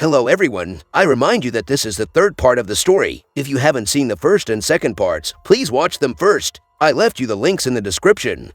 Hello everyone, I remind you that this is the third part of the story. If you haven't seen the first and second parts, please watch them first. I left you the links in the description.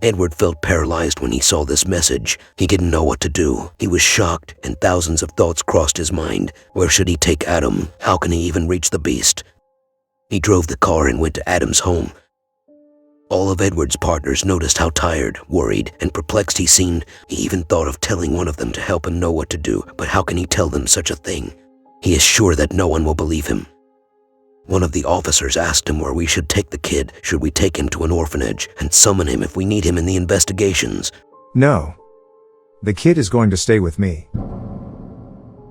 Edward felt paralyzed when he saw this message. He didn't know what to do. He was shocked, and thousands of thoughts crossed his mind. Where should he take Adam? How can he even reach the beast? He drove the car and went to Adam's home. All of Edward's partners noticed how tired, worried, and perplexed he seemed. He even thought of telling one of them to help him know what to do, but how can he tell them such a thing? He is sure that no one will believe him. One of the officers asked him where we should take the kid. Should we take him to an orphanage and summon him if we need him in the investigations? No. The kid is going to stay with me.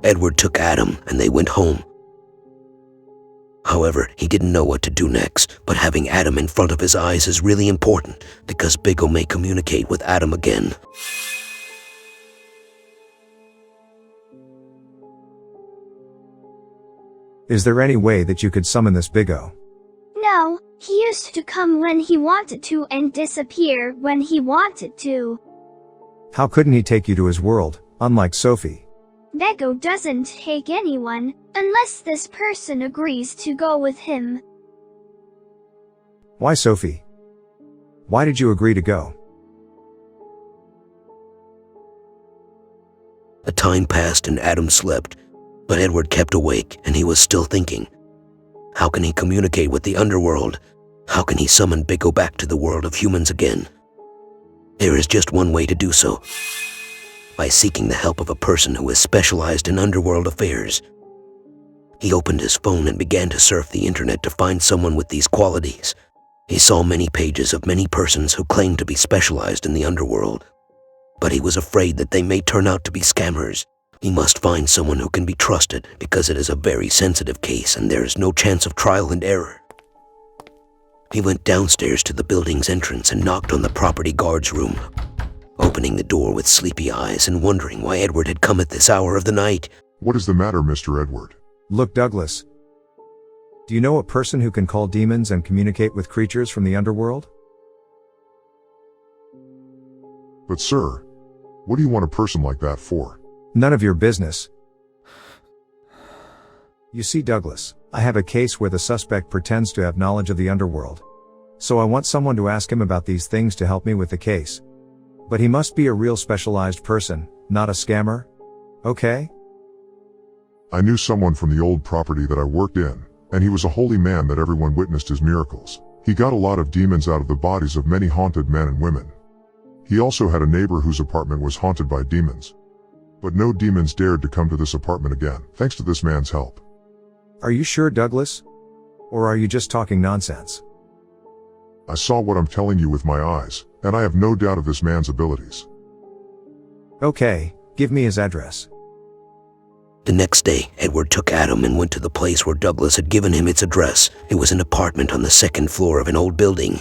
Edward took Adam and they went home. However, he didn't know what to do next, but having Adam in front of his eyes is really important because Biggo may communicate with Adam again. Is there any way that you could summon this Biggo? No, he used to come when he wanted to and disappear when he wanted to. How couldn't he take you to his world, unlike Sophie? Biggo doesn't take anyone, unless this person agrees to go with him. Why Sophie? Why did you agree to go? A time passed and Adam slept, but Edward kept awake and he was still thinking. How can he communicate with the underworld? How can he summon Biggo back to the world of humans again? There is just one way to do so. By seeking the help of a person who is specialized in underworld affairs. He opened his phone and began to surf the internet to find someone with these qualities. He saw many pages of many persons who claimed to be specialized in the underworld. But he was afraid that they may turn out to be scammers. He must find someone who can be trusted because it is a very sensitive case and there is no chance of trial and error. He went downstairs to the building's entrance and knocked on the property guard's room, opening the door with sleepy eyes and wondering why Edward had come at this hour of the night. What is the matter, Mr. Edward? Look, Douglas. Do you know a person who can call demons and communicate with creatures from the underworld? But sir, what do you want a person like that for? None of your business. You see, Douglas, I have a case where the suspect pretends to have knowledge of the underworld. So I want someone to ask him about these things to help me with the case. But he must be a real specialized person, not a scammer. Okay? I knew someone from the old property that I worked in, and he was a holy man that everyone witnessed his miracles. He got a lot of demons out of the bodies of many haunted men and women. He also had a neighbor whose apartment was haunted by demons. But no demons dared to come to this apartment again, thanks to this man's help. Are you sure, Douglas? Or are you just talking nonsense? I saw what I'm telling you with my eyes, and I have no doubt of this man's abilities. Okay, give me his address. The next day, Edward took Adam and went to the place where Douglas had given him its address. It was an apartment on the second floor of an old building.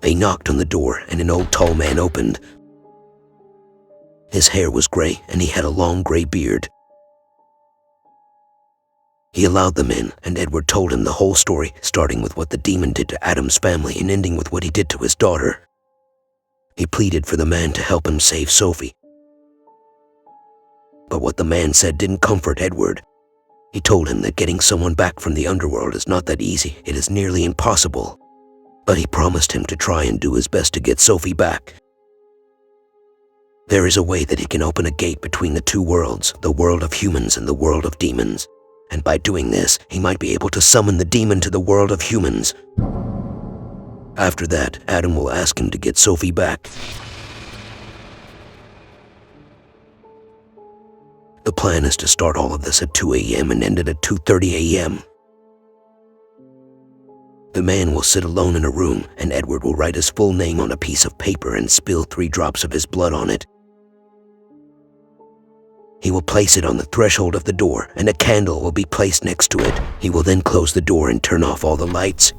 They knocked on the door and an old tall man opened. His hair was gray and he had a long gray beard. He allowed them in, and Edward told him the whole story, starting with what the demon did to Adam's family and ending with what he did to his daughter. He pleaded for the man to help him save Sophie. But what the man said didn't comfort Edward. He told him that getting someone back from the underworld is not that easy, it is nearly impossible. But he promised him to try and do his best to get Sophie back. There is a way that he can open a gate between the two worlds, the world of humans and the world of demons. And by doing this, he might be able to summon the demon to the world of humans. After that, Adam will ask him to get Sophie back. The plan is to start all of this at 2 a.m. and end it at 2:30 a.m. The man will sit alone in a room, and Edward will write his full name on a piece of paper and spill 3 drops of his blood on it. He will place it on the threshold of the door, and a candle will be placed next to it. He will then close the door and turn off all the lights.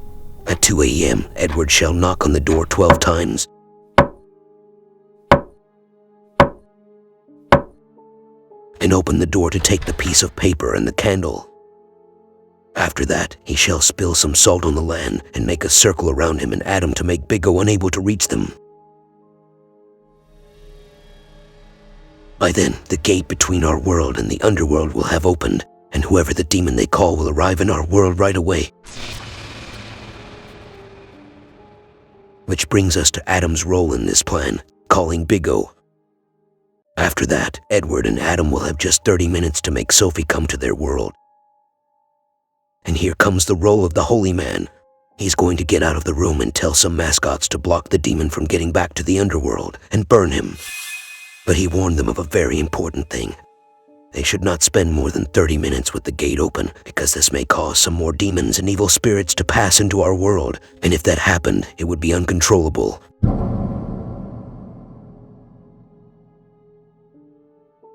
At 2 a.m., Edward shall knock on the door 12 times. And open the door to take the piece of paper and the candle. After that, he shall spill some salt on the land and make a circle around him and Adam to make Big O unable to reach them. By then, the gate between our world and the underworld will have opened, and whoever the demon they call will arrive in our world right away. Which brings us to Adam's role in this plan, calling Big O. After that, Edward and Adam will have just 30 minutes to make Sophie come to their world. And here comes the role of the Holy Man. He's going to get out of the room and tell some mascots to block the demon from getting back to the underworld and burn him. But he warned them of a very important thing. They should not spend more than 30 minutes with the gate open, because this may cause some more demons and evil spirits to pass into our world, and if that happened, it would be uncontrollable.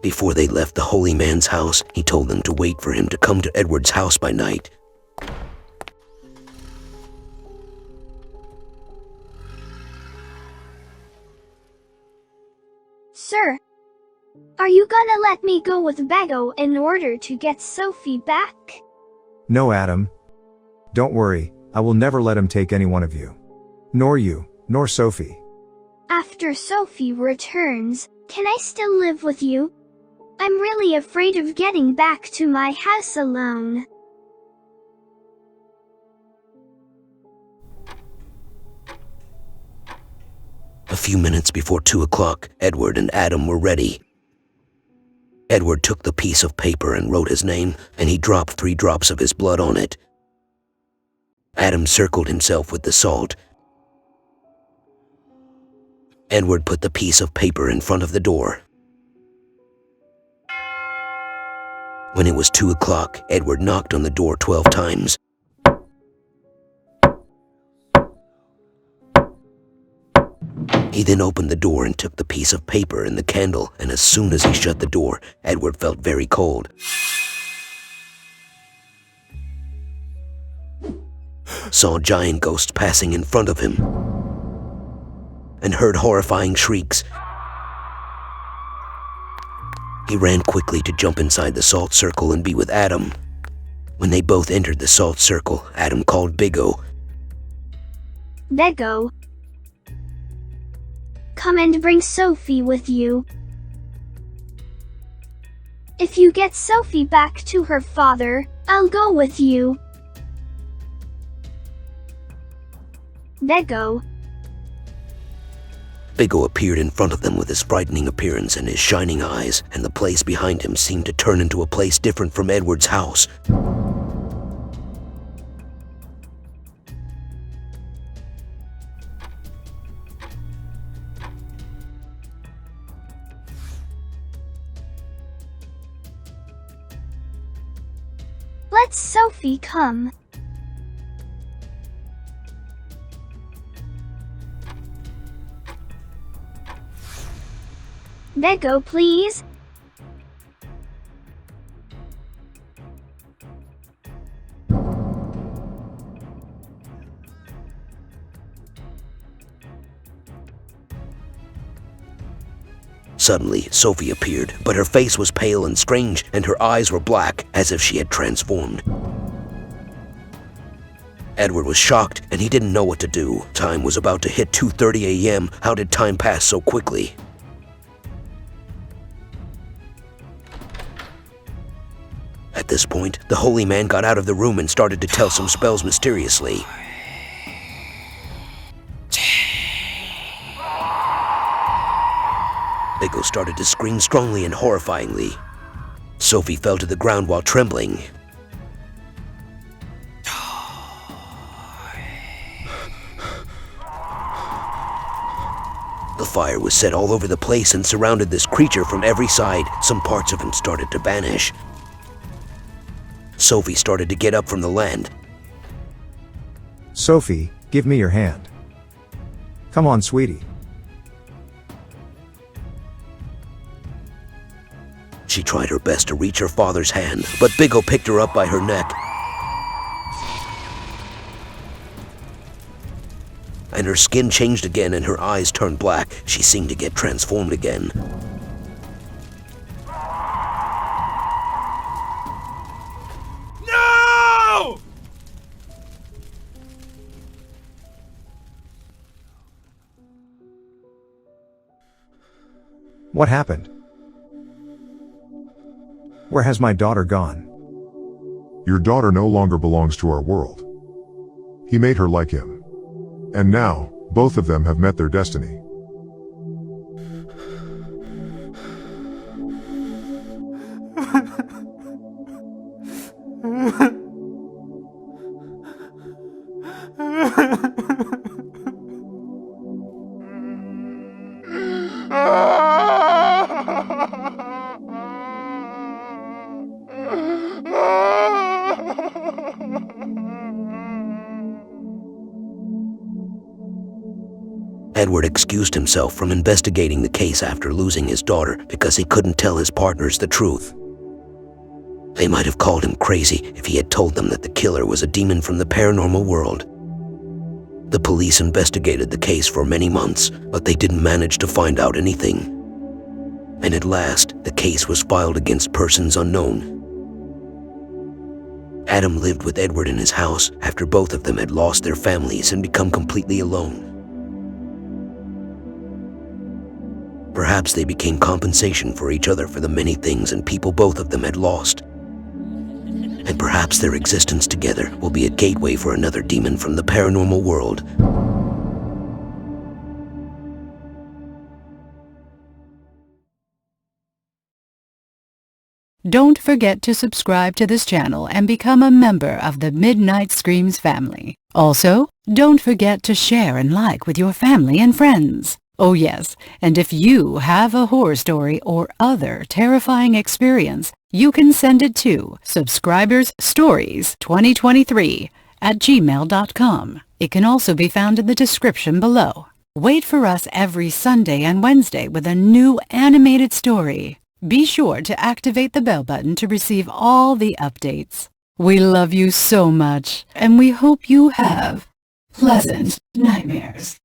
Before they left the Holy Man's house, he told them to wait for him to come to Edward's house by night. Sir, are you gonna let me go with Bago in order to get Sophie back? No, Adam. Don't worry, I will never let him take any one of you. Nor you, nor Sophie. After Sophie returns, can I still live with you? I'm really afraid of getting back to my house alone. A few minutes before 2 o'clock, Edward and Adam were ready. Edward took the piece of paper and wrote his name, and he dropped 3 drops of his blood on it. Adam circled himself with the salt. Edward put the piece of paper in front of the door. When it was 2 o'clock, Edward knocked on the door 12 times. He then opened the door and took the piece of paper and the candle, and as soon as he shut the door, Edward felt very cold. Saw giant ghosts passing in front of him, and heard horrifying shrieks. He ran quickly to jump inside the salt circle and be with Adam. When they both entered the salt circle, Adam called Big O. Bago, come and bring Sophie with you. If you get Sophie back to her father, I'll go with you. Bago. Big O appeared in front of them with his frightening appearance and his shining eyes, and the place behind him seemed to turn into a place different from Edward's house. Let Sophie come. Bago, please. Suddenly, Sophie appeared, but her face was pale and strange, and her eyes were black, as if she had transformed. Edward was shocked, and he didn't know what to do. Time was about to hit 2:30 a.m. How did time pass so quickly? At this point, the Holy Man got out of the room and started to tell some spells mysteriously. Big O started to scream strongly and horrifyingly. Sophie fell to the ground while trembling. The fire was set all over the place and surrounded this creature from every side. Some parts of him started to vanish. Sophie started to get up from the land. Sophie, give me your hand. Come on, sweetie. She tried her best to reach her father's hand, but Big O picked her up by her neck. And her skin changed again and her eyes turned black. She seemed to get transformed again. No! What happened? Where has my daughter gone? Your daughter no longer belongs to our world. He made her like him. And now, both of them have met their destiny. Edward excused himself from investigating the case after losing his daughter because he couldn't tell his partners the truth. They might have called him crazy if he had told them that the killer was a demon from the paranormal world. The police investigated the case for many months, but they didn't manage to find out anything. And at last, the case was filed against persons unknown. Adam lived with Edward in his house after both of them had lost their families and become completely alone. Perhaps they became compensation for each other for the many things and people both of them had lost. And perhaps their existence together will be a gateway for another demon from the paranormal world. Don't forget to subscribe to this channel and become a member of the Midnight Screams family. Also, don't forget to share and like with your family and friends. Oh yes, and if you have a horror story or other terrifying experience, you can send it to subscribersstories2023@gmail.com. It can also be found in the description below. Wait for us every Sunday and Wednesday with a new animated story. Be sure to activate the bell button to receive all the updates. We love you so much, and we hope you have pleasant nightmares.